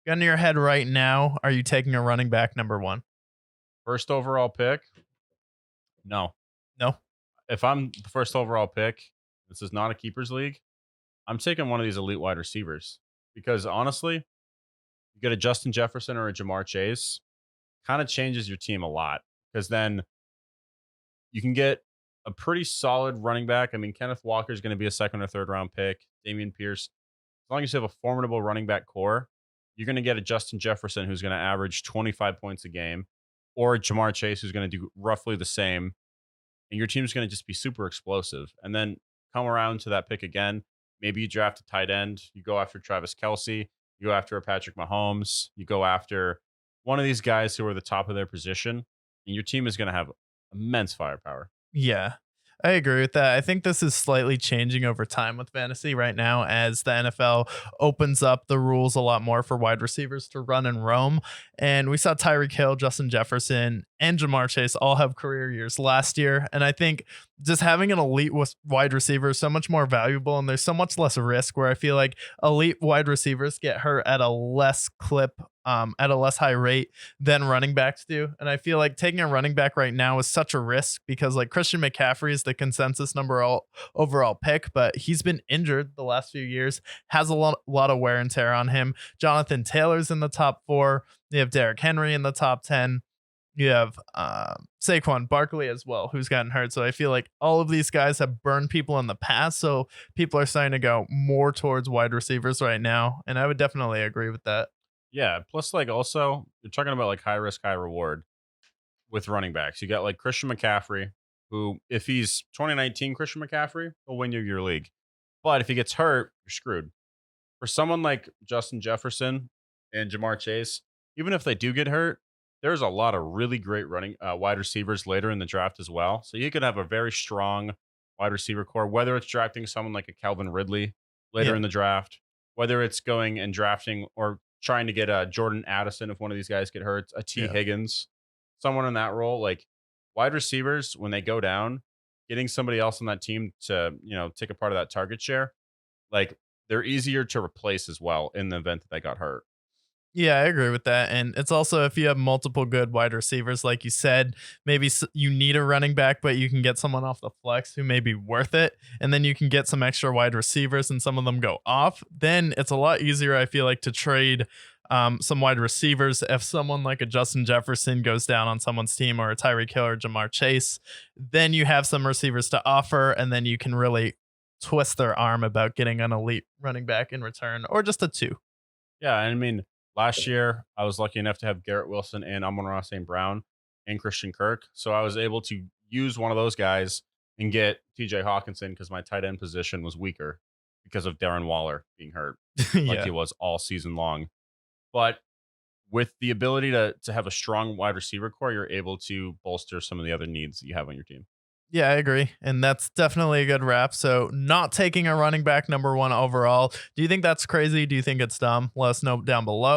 gun to your head right now, are you taking a running back number one? First overall pick? No. No? If I'm the first overall pick, this is not a keepers league. I'm taking one of these elite wide receivers because honestly, you get a Justin Jefferson or a Jamar Chase, kind of changes your team a lot because then you can get a pretty solid running back. I mean, Kenneth Walker is going to be a second or third round pick. Damian Pierce, as long as you have a formidable running back core, you're going to get a Justin Jefferson who's going to average 25 points a game, or a Jamar Chase who's going to do roughly the same. And your team's going to just be super explosive. And then come around to that pick again. Maybe you draft a tight end. You go after Travis Kelsey. You go after a Patrick Mahomes. You go after one of these guys who are the top of their position. And your team is going to have immense firepower. Yeah, I agree with that. I think this is slightly changing over time with fantasy right now as the NFL opens up the rules a lot more for wide receivers to run and roam. And we saw Tyreek Hill, Justin Jefferson, and Jamar Chase all have career years last year. And I think just having an elite wide receiver is so much more valuable, and there's so much less risk where I feel like elite wide receivers get hurt at a less clip, at a less high rate than running backs do. And I feel like taking a running back right now is such a risk because like Christian McCaffrey is the consensus overall pick, but he's been injured the last few years, has a lot of wear and tear on him. Jonathan Taylor's in the top 4. You have Derrick Henry in the top 10. You have Saquon Barkley as well, who's gotten hurt. So I feel like all of these guys have burned people in the past. So people are starting to go more towards wide receivers right now. And I would definitely agree with that. Yeah. Plus, like, also, you're talking about like high risk, high reward with running backs. You got like Christian McCaffrey, who, if he's 2019 Christian McCaffrey, he'll win you your league. But if he gets hurt, you're screwed. For someone like Justin Jefferson and Jamar Chase, even if they do get hurt, there's a lot of really great running wide receivers later in the draft as well. So you could have a very strong wide receiver core, whether it's drafting someone like a Calvin Ridley later Yeah. in the draft, whether it's going and drafting or trying to get a Jordan Addison if one of these guys get hurt, a T Yeah. Higgins, someone in that role. Like wide receivers, when they go down, getting somebody else on that team to take a part of that target share, like they're easier to replace as well in the event that they got hurt. Yeah, I agree with that. And it's also if you have multiple good wide receivers, like you said, maybe you need a running back, but you can get someone off the flex who may be worth it. And then you can get some extra wide receivers and some of them go off. Then it's a lot easier, I feel like, to trade some wide receivers. If someone like a Justin Jefferson goes down on someone's team or a Tyreek Hill or Jamar Chase, then you have some receivers to offer. And then you can really twist their arm about getting an elite running back in return or just a 2. Yeah, and I mean, last year I was lucky enough to have Garrett Wilson and Amon-Ra St. Brown and Christian Kirk, so I was able to use one of those guys and get T.J. Hawkinson because my tight end position was weaker because of Darren Waller being hurt, like Yeah. he was all season long. But with the ability to have a strong wide receiver core, you're able to bolster some of the other needs that you have on your team. Yeah, I agree. And that's definitely a good wrap. So, not taking a running back number one overall. Do you think that's crazy? Do you think it's dumb? Let us know down below.